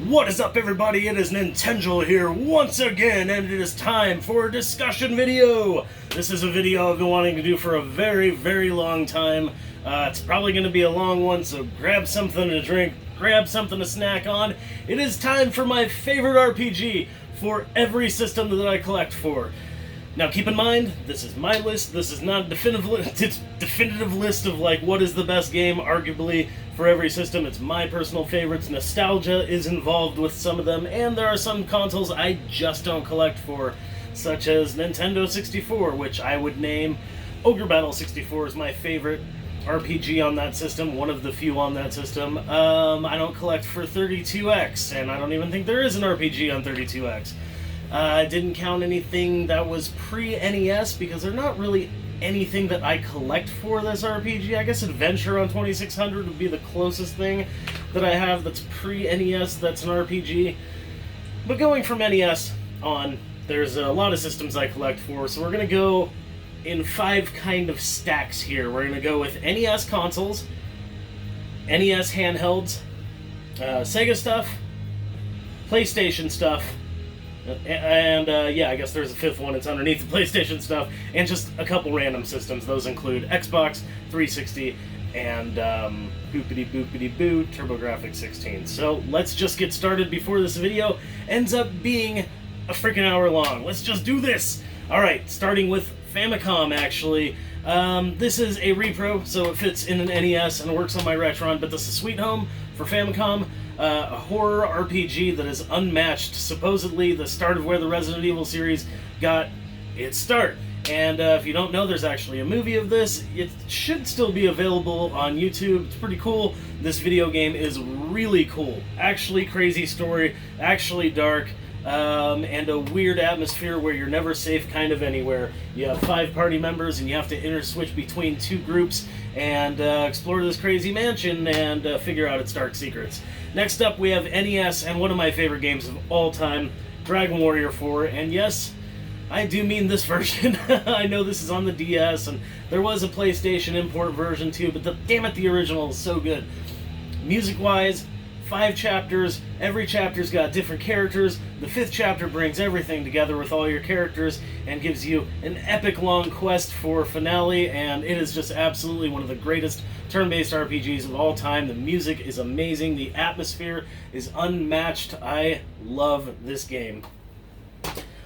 What is up, everybody? It is Nintenjoel here once again, and it is time for a discussion video. This is a video I've been wanting to do for a very, very long time. It's probably going to be a long one, so grab something to drink, grab something to snack on. It is time for my favorite RPG for every system that I collect for. Now, keep in mind, this is my list. This is not a definitive list of, like, what is the best game, arguably, for every system. It's my personal favorites. Nostalgia is involved with some of them, and there are some consoles I just don't collect for, such as Nintendo 64, which I would name Ogre Battle 64 is my favorite RPG on that system, one of the few on that system. I don't collect for 32X, and I don't even think there is an RPG on 32X. I didn't count anything that was pre-NES because they're not really anything that I collect for this RPG. I guess Adventure on 2600 would be the closest thing that I have that's pre-NES that's an RPG. But going from NES on, there's a lot of systems I collect for, so we're going to go in 5 kind of stacks here. We're going to go with NES consoles, NES handhelds, Sega stuff, PlayStation stuff, and yeah, I guess there's a 5th one. It's underneath the PlayStation stuff, and just a couple random systems. Those include Xbox 360 and boopity boopity boo TurboGrafx 16. So let's just get started before this video ends up being a freaking hour long. Let's just do this. All right, starting with Famicom. Actually, this is a repro, so it fits in an NES and it works on my Retron. But this is Sweet Home for Famicom. A horror RPG that is unmatched. Supposedly the start of where the Resident Evil series got its start. And if you don't know, there's actually a movie of this. It should still be available on YouTube. It's pretty cool. This video game is really cool. Actually crazy story, actually dark, and a weird atmosphere where you're never safe kind of anywhere. You have 5 party members and you have to interswitch between 2 groups and explore this crazy mansion and figure out its dark secrets. Next up, we have NES and one of my favorite games of all time, Dragon Warrior 4. And yes, I do mean this version. I know this is on the DS, and there was a PlayStation import version too, but damn it, the original is so good. Music-wise, 5 chapters, every chapter's got different characters. The 5th chapter brings everything together with all your characters and gives you an epic long quest for finale, and it is just absolutely one of the greatest turn-based RPGs of all time. The music is amazing, the atmosphere is unmatched. I love this game.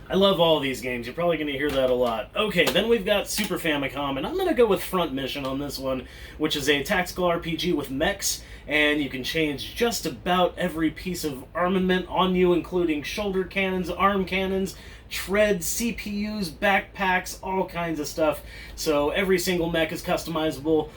I love all these games. You're probably going to hear that a lot. Okay, then we've got Super Famicom, and I'm going to go with Front Mission on this one, which is a tactical RPG with mechs, and you can change just about every piece of armament on you, including shoulder cannons, arm cannons, treads, CPUs, backpacks, all kinds of stuff. So every single mech is customizable.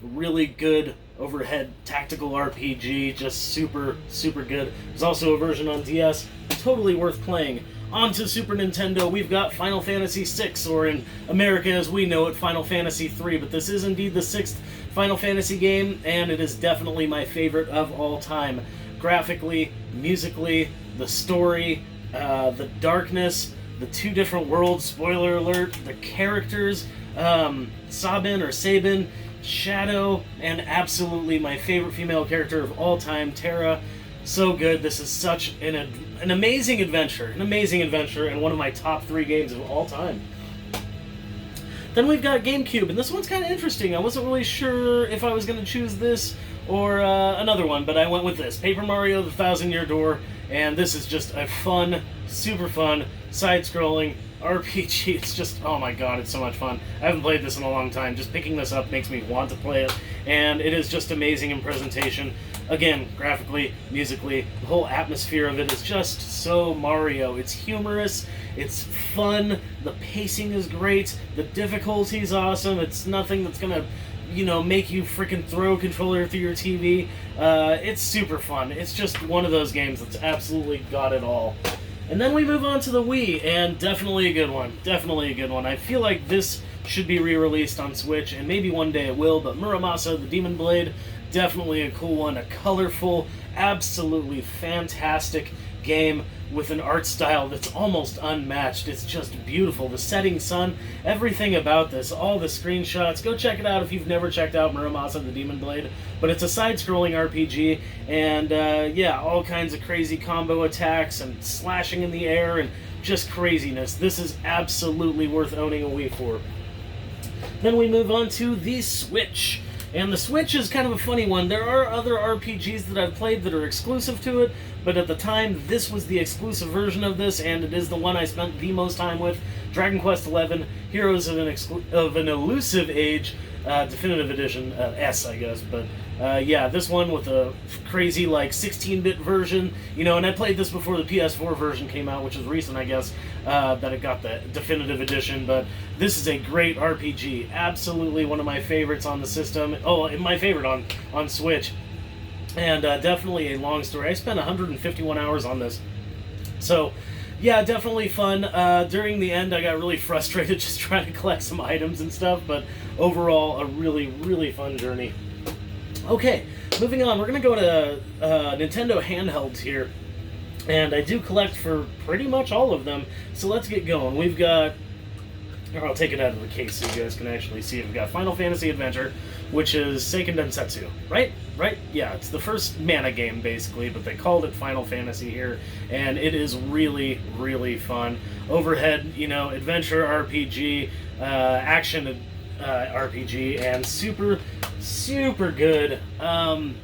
Really good overhead tactical RPG, just super, super good. There's also a version on DS, totally worth playing. On to Super Nintendo, we've got Final Fantasy VI, or in America as we know it, Final Fantasy III, but this is indeed the 6th Final Fantasy game, and it is definitely my favorite of all time. Graphically, musically, the story, the darkness, the 2 different worlds, spoiler alert, the characters, Sabin, Shadow, and absolutely my favorite female character of all time, Terra. So good. This is such an amazing adventure. And one of my top 3 games of all time. Then we've got GameCube, and this one's kind of interesting. I wasn't really sure if I was going to choose this or another one, but I went with this. Paper Mario: The Thousand Year Door, and this is just a fun, super fun, side-scrolling RPG. It's just, oh my god, it's so much fun. I haven't played this in a long time. Just picking this up makes me want to play it, and it is just amazing in presentation. Again, graphically, musically, the whole atmosphere of it is just so Mario. It's humorous, it's fun, the pacing is great, the difficulty's awesome. It's nothing that's gonna, make you freaking throw a controller through your TV. It's super fun. It's just one of those games that's absolutely got it all. And then we move on to the Wii, and definitely a good one. Definitely a good one. I feel like this should be re-released on Switch, and maybe one day it will, but Muramasa, the Demon Blade, definitely a cool one. A colorful, absolutely fantastic game. with an art style that's almost unmatched. It's just beautiful. The setting sun, everything about this, all the screenshots. Go check it out if you've never checked out Muramasa the Demon Blade. But it's a side-scrolling RPG, and yeah, all kinds of crazy combo attacks and slashing in the air and just craziness. This is absolutely worth owning a Wii for. Then we move on to the Switch. And the Switch is kind of a funny one. There are other RPGs that I've played that are exclusive to it, but at the time, this was the exclusive version of this, and it is the one I spent the most time with. Dragon Quest XI, Heroes of an Elusive Age, Definitive Edition, S, I guess, but yeah, this one with a crazy, like, 16-bit version, you know, and I played this before the PS4 version came out, which was recent, I guess, that it got the Definitive Edition, but this is a great RPG, absolutely one of my favorites on the system, my favorite on Switch, and definitely a long story. I spent 151 hours on this, so yeah, definitely fun. During the end, I got really frustrated just trying to collect some items and stuff, but overall, a really, really fun journey. Okay, moving on, we're going to go to Nintendo handhelds here, and I do collect for pretty much all of them, so let's get going. We've got, I'll take it out of the case so you guys can actually see it. We've got Final Fantasy Adventure, which is Seiken Densetsu, right? Right? Yeah, it's the first mana game, basically, but they called it Final Fantasy here, and it is really, really fun. Overhead, you know, adventure RPG, action RPG, and super, super good.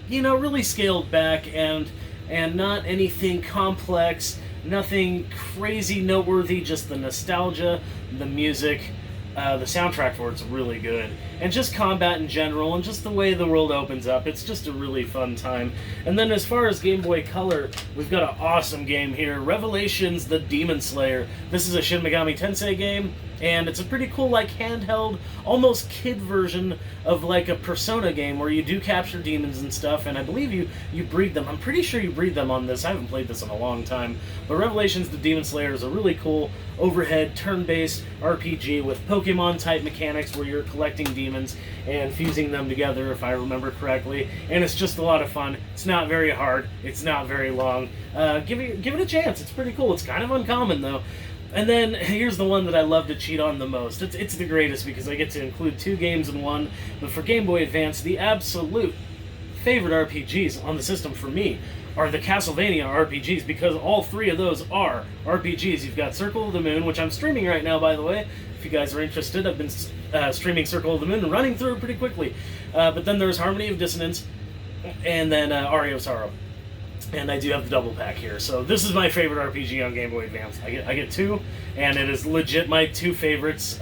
You know, really scaled back, and not anything complex, nothing crazy noteworthy, just the nostalgia, the music, the soundtrack for it's really good, and just combat in general, and just the way the world opens up. It's just a really fun time. And then as far as Game Boy Color, we've got an awesome game here, Revelations: The Demon Slayer. This is a Shin Megami Tensei game, and it's a pretty cool, like, handheld, almost kid version of, like, a Persona game where you do capture demons and stuff, and I believe you breed them. I'm pretty sure you breed them on this. I haven't played this in a long time. But Revelations: The Demon Slayer is a really cool overhead, turn-based RPG with Pokemon-type mechanics where you're collecting demons and fusing them together, if I remember correctly. And it's just a lot of fun. It's not very hard. It's not very long. Give it a chance. It's pretty cool. It's kind of uncommon, though. And then, here's the one that I love to cheat on the most. It's the greatest because I get to include two games in one, but for Game Boy Advance, the absolute favorite RPGs on the system for me are the Castlevania RPGs, because all three of those are RPGs. You've got Circle of the Moon, which I'm streaming right now, by the way, if you guys are interested. I've been streaming Circle of the Moon and running through it pretty quickly. But then there's Harmony of Dissonance, and then Aria of Sorrow. And I do have the double pack here. So this is my favorite RPG on Game Boy Advance. I get two, and it is legit my two favorites.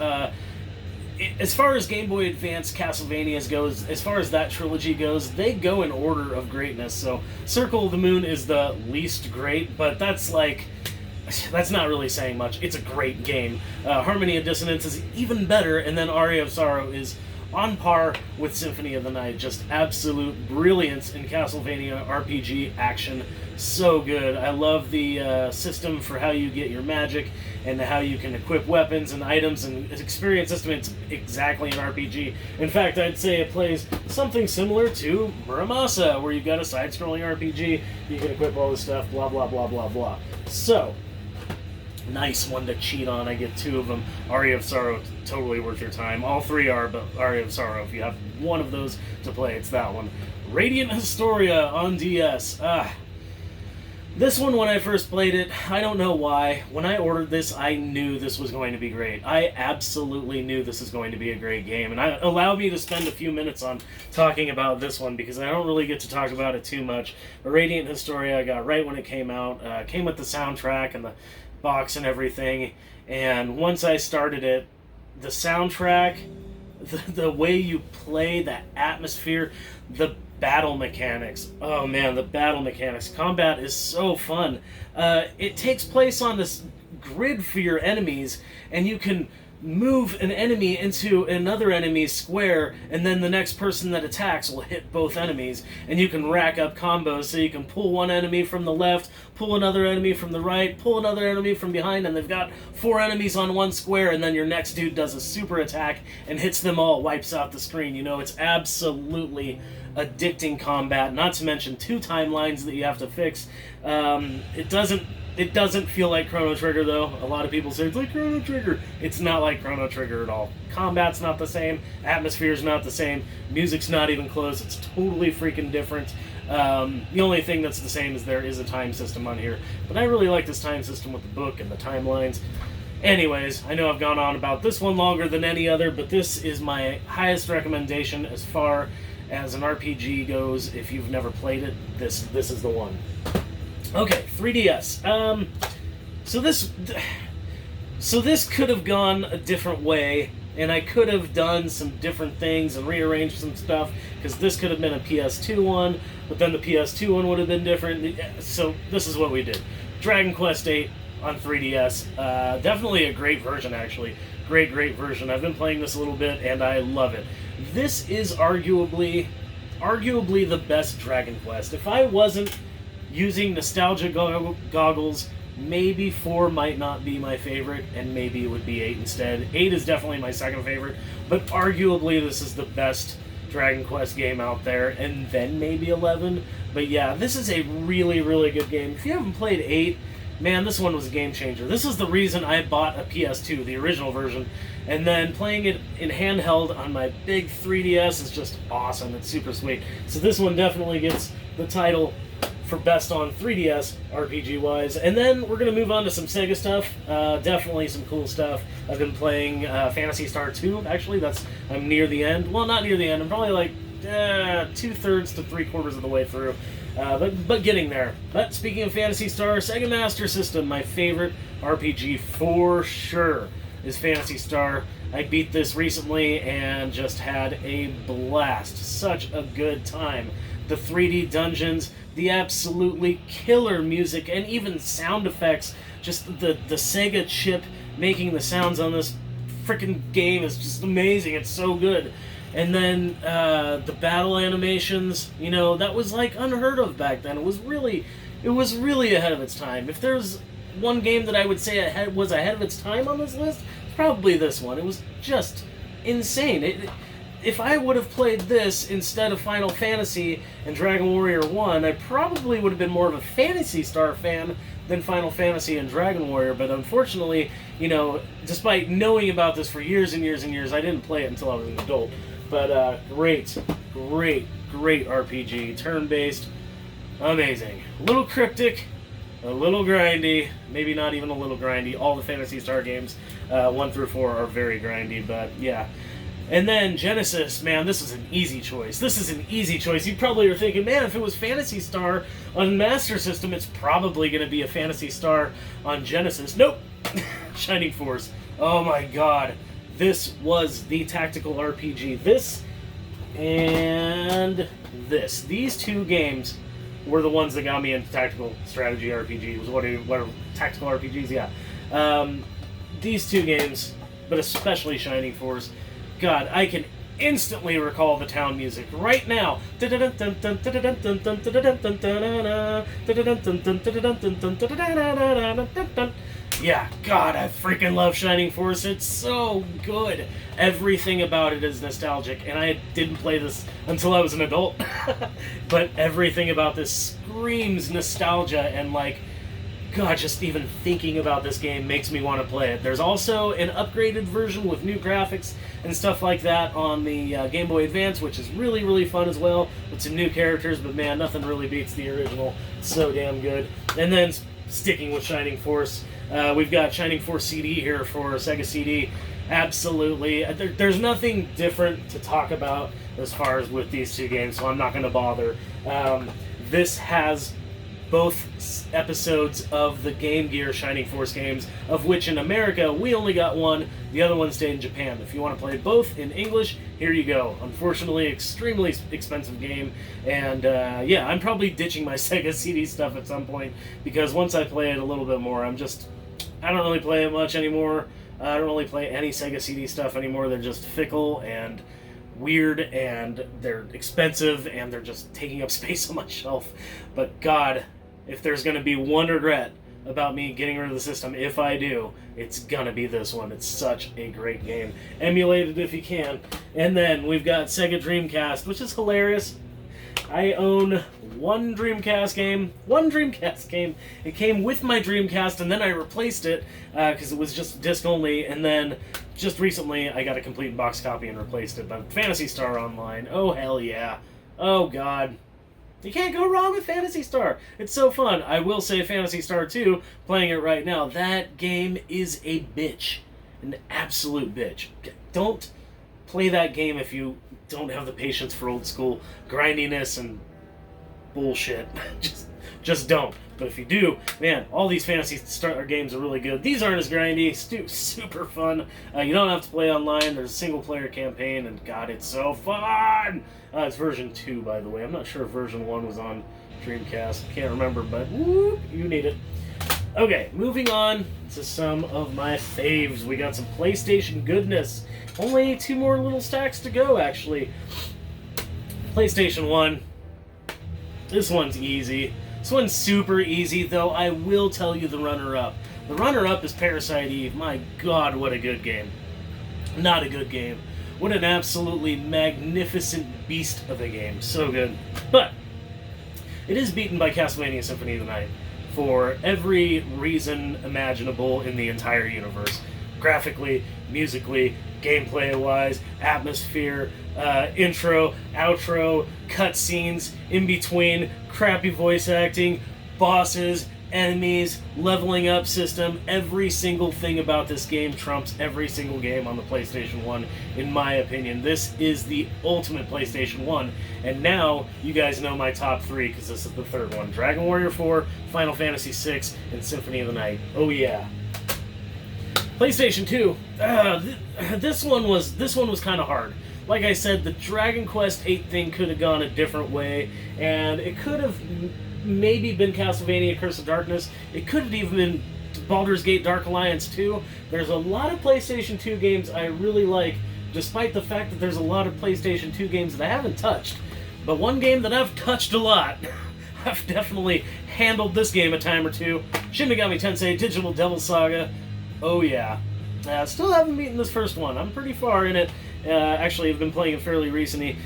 As far as Game Boy Advance Castlevanias goes, as far as that trilogy goes, they go in order of greatness. So Circle of the Moon is the least great, but that's not really saying much. It's a great game. Harmony of Dissonance is even better, and then Aria of Sorrow is on par with Symphony of the Night. Just absolute brilliance in Castlevania RPG action. So good. I love the system for how you get your magic and how you can equip weapons and items, and experience system. It's exactly an RPG. In fact, I'd say it plays something similar to Muramasa, where you've got a side-scrolling RPG, you can equip all this stuff, blah, blah, blah, blah, blah. So, nice one to cheat on. I get two of them. Aria of Sorrow, totally worth your time. All three are, but Aria of Sorrow, if you have one of those to play, it's that one. Radiant Historia on DS. This one, when I first played it, I don't know why. When I ordered this, I knew this was going to be great. I absolutely knew this was going to be a great game. And allow me to spend a few minutes on talking about this one, because I don't really get to talk about it too much. But Radiant Historia I got right when it came out. Came with the soundtrack and the box and everything. And once I started it, the soundtrack, the way you play, the atmosphere, the battle mechanics. Oh man, the battle mechanics. Combat is so fun. It takes place on this grid for your enemies, and you can move an enemy into another enemy's square, and then the next person that attacks will hit both enemies, and you can rack up combos, so you can pull one enemy from the left, pull another enemy from the right, pull another enemy from behind, and they've got 4 enemies on one square, and then your next dude does a super attack and hits them all, wipes out the screen. You know, it's absolutely addicting combat, not to mention 2 timelines that you have to fix. It doesn't It doesn't feel like Chrono Trigger, though. A lot of people say it's like Chrono Trigger. It's not like Chrono Trigger at all. Combat's not the same. Atmosphere's not the same. Music's not even close. It's totally freaking different. The only thing that's the same is there is a time system on here. But I really like this time system with the book and the timelines. Anyways, I know I've gone on about this one longer than any other, but this is my highest recommendation as far as an RPG goes. If you've never played it, this is the one. Okay, 3DS. So this could have gone a different way, and I could have done some different things and rearranged some stuff, because this could have been a PS2 one, but then the PS2 one would have been different. So this is what we did. Dragon Quest VIII on 3DS. Definitely a great version, actually. Great version. I've been playing this a little bit, and I love it. This is arguably the best Dragon Quest. If I wasn't using nostalgia goggles, maybe 4 might not be my favorite, and maybe it would be 8 instead. 8 is definitely my second favorite, but arguably this is the best Dragon Quest game out there, and then maybe 11. But yeah, this is a really good game. If you haven't played 8, man, this one was a game changer. This is the reason I bought a PS2, the original version, and then playing it in handheld on my big 3DS is just awesome. It's super sweet. So this one definitely gets the title for best on 3DS RPG-wise. And then we're going to move on to some Sega stuff. Definitely some cool stuff. I've been playing Phantasy Star 2, actually. I'm near the end. Well, not near the end. I'm probably like 2/3 to 3/4 of the way through. But getting there. But speaking of Phantasy Star, Sega Master System, my favorite RPG for sure is Phantasy Star. I beat this recently and just had a blast. Such a good time. The 3D dungeons, the absolutely killer music, and even sound effects. Just the Sega chip making the sounds on this freaking game is just amazing. It's so good. And then the battle animations, that was like unheard of back then. It was really ahead of its time. If there's one game that I would say was ahead of its time on this list, it's probably this one. It was just insane. If I would have played this instead of Final Fantasy and Dragon Warrior 1, I probably would have been more of a Phantasy Star fan than Final Fantasy and Dragon Warrior, but unfortunately, despite knowing about this for years and years and years, I didn't play it until I was an adult. But great RPG, turn-based, amazing. A little cryptic, a little grindy, maybe not even a little grindy. All the Phantasy Star games, 1 through 4, are very grindy, but yeah. And then Genesis, man, this is an easy choice. You probably are thinking, man, if it was Phantasy Star on Master System, it's probably going to be a Phantasy Star on Genesis. Nope. Shining Force. Oh my god. This was the tactical RPG. This and this. These two games were the ones that got me into tactical strategy RPG. What are tactical RPGs? Yeah. These two games, but especially Shining Force. God, I can instantly recall the town music right now. Yeah, God, I freaking love Shining Force. It's so good. Everything about it is nostalgic, and I didn't play this until I was an adult. But everything about this screams nostalgia, and God, just even thinking about this game makes me want to play it. There's also an upgraded version with new graphics and stuff like that on the Game Boy Advance, which is really fun as well, with some new characters, but man, nothing really beats the original. It's so damn good. And then, sticking with Shining Force, we've got Shining Force CD here for Sega CD. Absolutely. There's nothing different to talk about as far as with these two games, so I'm not going to bother. This has both episodes of the Game Gear Shining Force games, of which in America we only got one. The other one stayed in Japan. If you want to play both in English, here you go. Unfortunately, extremely expensive game, and yeah, I'm probably ditching my Sega CD stuff at some point, because once I play it a little bit more, I don't really play it much anymore. I don't really play any Sega CD stuff anymore. They're just fickle and weird, and they're expensive, and they're just taking up space on my shelf. But God, if there's going to be one regret about me getting rid of the system, if I do, it's going to be this one. It's such a great game. Emulate it if you can. And then we've got Sega Dreamcast, which is hilarious. I own one Dreamcast game. One Dreamcast game. It came with my Dreamcast, and then I replaced it because it was just disc only. And then just recently, I got a complete box copy and replaced it. But Phantasy Star Online. Oh hell yeah! Oh god. You can't go wrong with Phantasy Star. It's so fun. I will say Phantasy Star 2, playing it right now, that game is a bitch. An absolute bitch. Don't play that game if you don't have the patience for old school grindiness and bullshit. just don't. But if you do, man, all these Phantasy Star games are really good. These aren't as grindy, super fun. You don't have to play online. There's a single-player campaign, and God, it's so fun! It's version 2, by the way. I'm not sure if version 1 was on Dreamcast. Can't remember, but whoop, you need it. Okay, moving on to some of my faves. We got some PlayStation goodness. Only 2 more little stacks to go, actually. PlayStation 1. This one's easy. This one's super easy, though I will tell you the runner-up. The runner-up is Parasite Eve. My god, what a good game. Not a good game. What an absolutely magnificent beast of a game. So good. But it is beaten by Castlevania Symphony of the Night for every reason imaginable in the entire universe. Graphically, musically, gameplay-wise, atmosphere, intro, outro, cutscenes, in between, crappy voice acting, bosses, enemies, leveling up system. Every single thing about this game trumps every single game on the PlayStation 1, in my opinion. This is the ultimate PlayStation 1. And now, you guys know my top 3, because this is the third one. Dragon Warrior 4, Final Fantasy 6, and Symphony of the Night. Oh yeah. PlayStation 2, this one was kind of hard. Like I said, the Dragon Quest 8 thing could have gone a different way, and it could have maybe been Castlevania Curse of Darkness. It could have even been Baldur's Gate Dark Alliance 2. There's a lot of PlayStation 2 games I really like, despite the fact that there's a lot of PlayStation 2 games that I haven't touched. But one game that I've touched a lot, I've definitely handled this game a time or two, Shin Megami Tensei Digital Devil Saga. Oh yeah. Still haven't beaten this first one. I'm pretty far in it. Actually, I've been playing it fairly recently.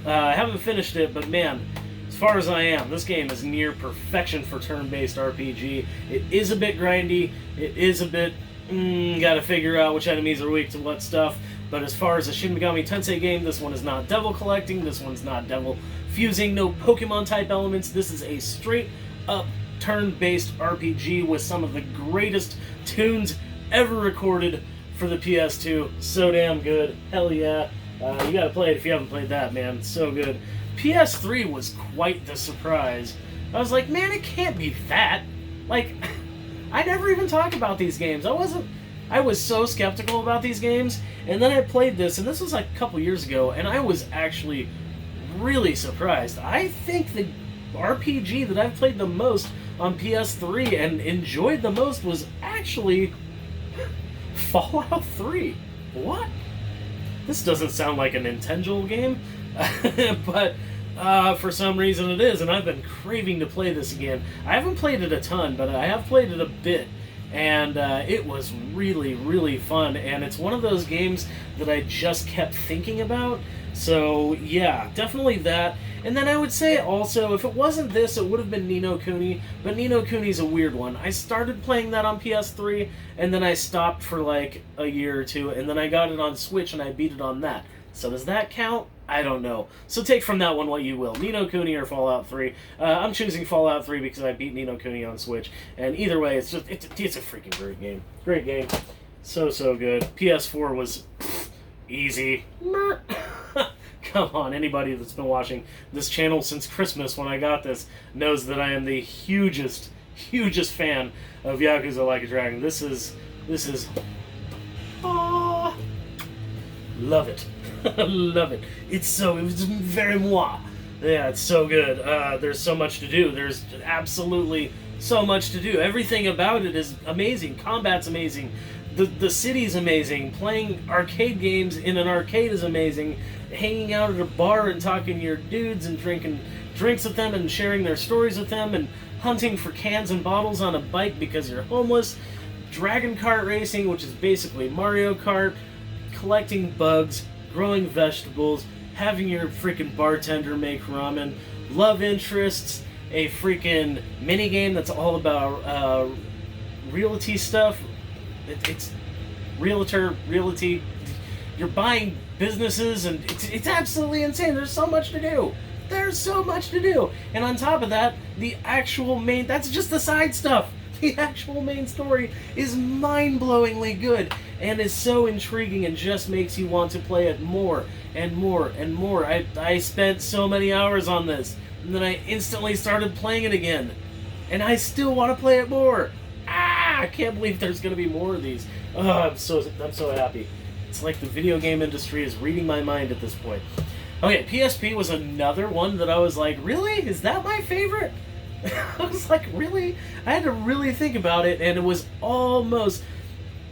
I haven't finished it, but man, as far as I am, this game is near perfection for turn-based RPG. It is a bit grindy. It is a bit, gotta figure out which enemies are weak to what stuff. But as far as a Shin Megami Tensei game, this one is not devil collecting. This one's not devil fusing. No Pokemon-type elements. This is a straight-up turn-based RPG with some of the greatest tunes ever recorded for the PS2. So damn good. Hell yeah. You gotta play it if you haven't played that, man. It's so good. PS3 was quite the surprise. I was like, man, it can't be that. Like, I never even talk about these games. I was so skeptical about these games, and then I played this, and this was like a couple years ago, and I was actually really surprised. I think the RPG that I've played the most on PS3 and enjoyed the most was actually Fallout 3. What? This doesn't sound like a Nintenjoel game, but for some reason it is, and I've been craving to play this again. I haven't played it a ton, but I have played it a bit, and it was really, really fun, and it's one of those games that I just kept thinking about. So yeah, definitely that. And then I would say also, if it wasn't this, it would have been Ni no Kuni, but Ni no Kuni's a weird one. I started playing that on PS3, and then I stopped for like a year or two, and then I got it on Switch, and I beat it on that. So does that count? I don't know. So take from that one what you will. Ni no Kuni or Fallout 3. I'm choosing Fallout 3 because I beat Ni no Kuni on Switch, and either way, it's a freaking great game. Great game. So good. PS4 was easy. Come on, anybody that's been watching this channel since Christmas when I got this knows that I am the hugest fan of Yakuza Like a Dragon. This is love it. Love it. It's very moi. Yeah, it's so good. There's so much to do. There's absolutely so much to do. Everything about it is amazing. Combat's amazing. The city's amazing. Playing arcade games in an arcade is amazing. Hanging out at a bar and talking to your dudes and drinking drinks with them and sharing their stories with them and hunting for cans and bottles on a bike because you're homeless. Dragon Kart racing, which is basically Mario Kart. Collecting bugs, growing vegetables, having your freaking bartender make ramen, love interests, a freaking mini game that's all about realty stuff. It's realty. You're buying businesses, and it's absolutely insane. There's so much to do. There's so much to do. And on top of that, the actual main, that's just the side stuff. The actual main story is mind-blowingly good and is so intriguing and just makes you want to play it more and more and more. I spent so many hours on this, and then I instantly started playing it again. And I still want to play it more. I can't believe there's going to be more of these. Oh, I'm so happy. It's like the video game industry is reading my mind at this point. Okay, PSP was another one that I was like, really? Is that my favorite? I was like, really? I had to really think about it, and it was almost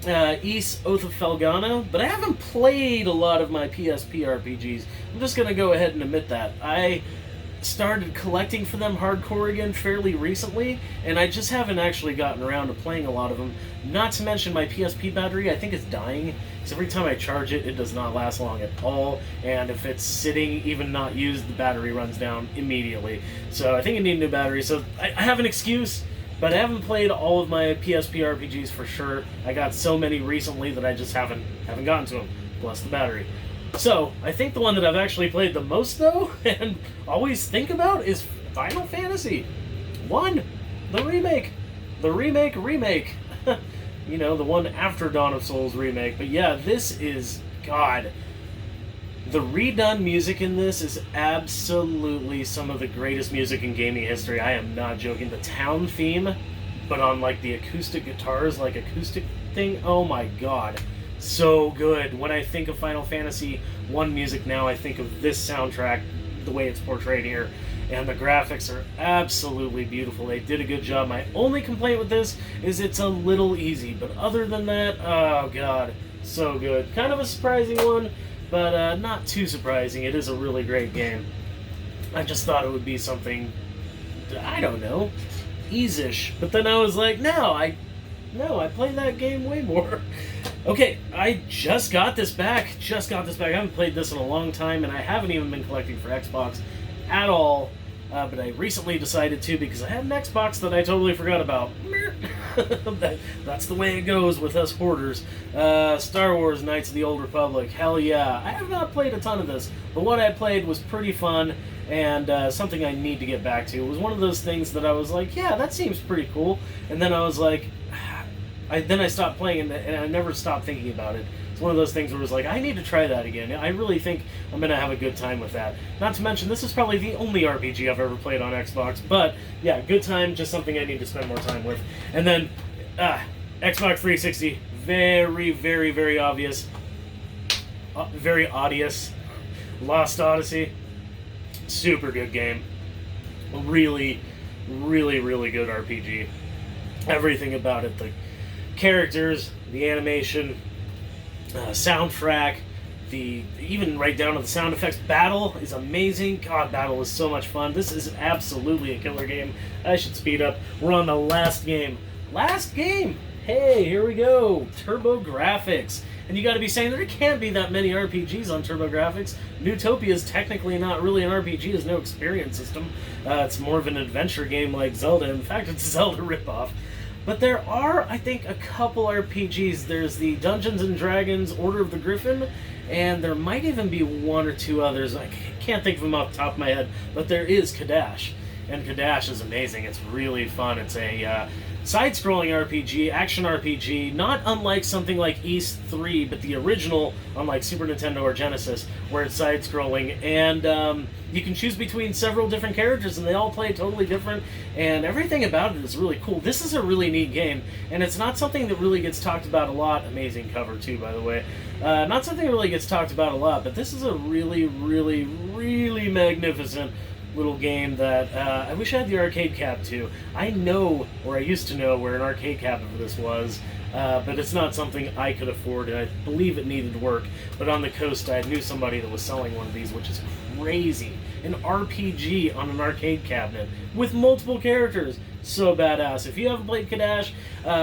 Ys Oath of Felghana, but I haven't played a lot of my PSP RPGs. I'm just going to go ahead and admit that. I started collecting for them hardcore again fairly recently, and I just haven't actually gotten around to playing a lot of them. Not to mention my PSP battery, I think it's dying, because every time I charge it, it does not last long at all, and if it's sitting, even not used, the battery runs down immediately. So I think I need a new battery, so I have an excuse, but I haven't played all of my PSP RPGs for sure. I got so many recently that I just haven't gotten to them, plus the battery. So, I think the one that I've actually played the most, though, and always think about, is Final Fantasy 1, the remake. The remake. You know, the one after Dawn of Souls remake. But yeah, this is, God, the redone music in this is absolutely some of the greatest music in gaming history. I am not joking. The town theme, but on, like, the acoustic guitars, like, acoustic thing, oh my God. So good. When I think of Final Fantasy 1 music now, I think of this soundtrack, the way it's portrayed here, and the graphics are absolutely beautiful. They did a good job. My only complaint with this is it's a little easy, but other than that, oh God, so good. Kind of a surprising one, but not too surprising. It is a really great game. I just thought it would be something, I don't know, easish. But then I was like, no, I play that game way more. Okay, I just got this back. I haven't played this in a long time, and I haven't even been collecting for Xbox at all. But I recently decided to because I had an Xbox that I totally forgot about. That's the way it goes with us hoarders. Star Wars Knights of the Old Republic. Hell yeah. I have not played a ton of this, but what I played was pretty fun and something I need to get back to. It was one of those things that I was like, yeah, that seems pretty cool. And then I was like, I stopped playing, and I never stopped thinking about it. It's one of those things where it was like, I need to try that again. I really think I'm going to have a good time with that. Not to mention, this is probably the only RPG I've ever played on Xbox, but yeah, good time, just something I need to spend more time with. And then, Xbox 360, very, very, very obvious. Very odious. Lost Odyssey, super good game. Really, really, really good RPG. Everything about it, the characters, the animation, soundtrack, even right down to the sound effects. Battle is amazing. God, Battle is so much fun. This is absolutely a killer game. I should speed up. We're on the last game. Last game! Hey, here we go. TurboGrafx. And you gotta be saying there can't be that many RPGs on TurboGrafx. Newtopia is technically not really an RPG. There's no experience system. It's more of an adventure game like Zelda. In fact, it's a Zelda ripoff. But there are, I think, a couple RPGs. There's the Dungeons & Dragons Order of the Griffin, and there might even be one or two others. I can't think of them off the top of my head, but there is Kadash. And Kadash is amazing. It's really fun. It's a side-scrolling RPG, action RPG, not unlike something like Ys 3, but the original, unlike Super Nintendo or Genesis, where it's side-scrolling. And you can choose between several different characters, and they all play totally different, and everything about it is really cool. This is a really neat game, and it's not something that really gets talked about a lot. Amazing cover, too, by the way. Not something that really gets talked about a lot, but this is a really, really, really magnificent little game that I wish I had the arcade cap too. I know, or I used to know, where an arcade cap of this was. but it's not something I could afford, and I believe it needed work. But on the coast, I knew somebody that was selling one of these, which is crazy. An RPG on an arcade cabinet with multiple characters. So badass. If you haven't played Kadash,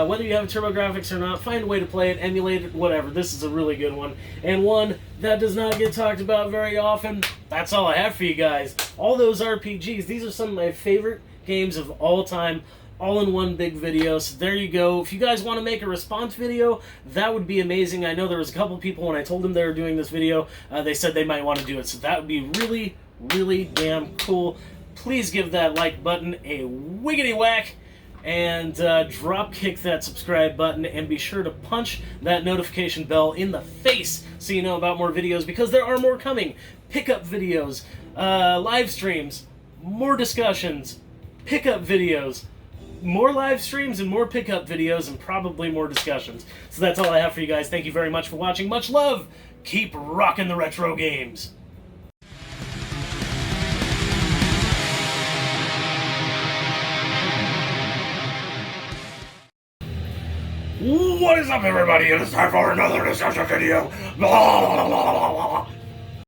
whether you have TurboGrafx or not, find a way to play it, emulate it, whatever. This is a really good one, and one that does not get talked about very often. That's all I have for you guys. All those RPGs, these are some of my favorite games of all time, all in one big video. So there you go. If you guys want to make a response video, that would be amazing. I know there was a couple people, when I told them they were doing this video, they said they might want to do it. So that would be really, really damn cool. Please give that like button a wiggity whack, and drop kick that subscribe button, and be sure to punch that notification bell in the face so you know about more videos, because there are more coming. Pickup videos, live streams, more discussions, pickup videos, more live streams, and more pickup videos, and probably more discussions. So that's all I have for you guys. Thank you very much for watching. Much love. Keep rocking the retro games. What is up, everybody? It is time for another discussion video. Blah, blah, blah, blah, blah, blah.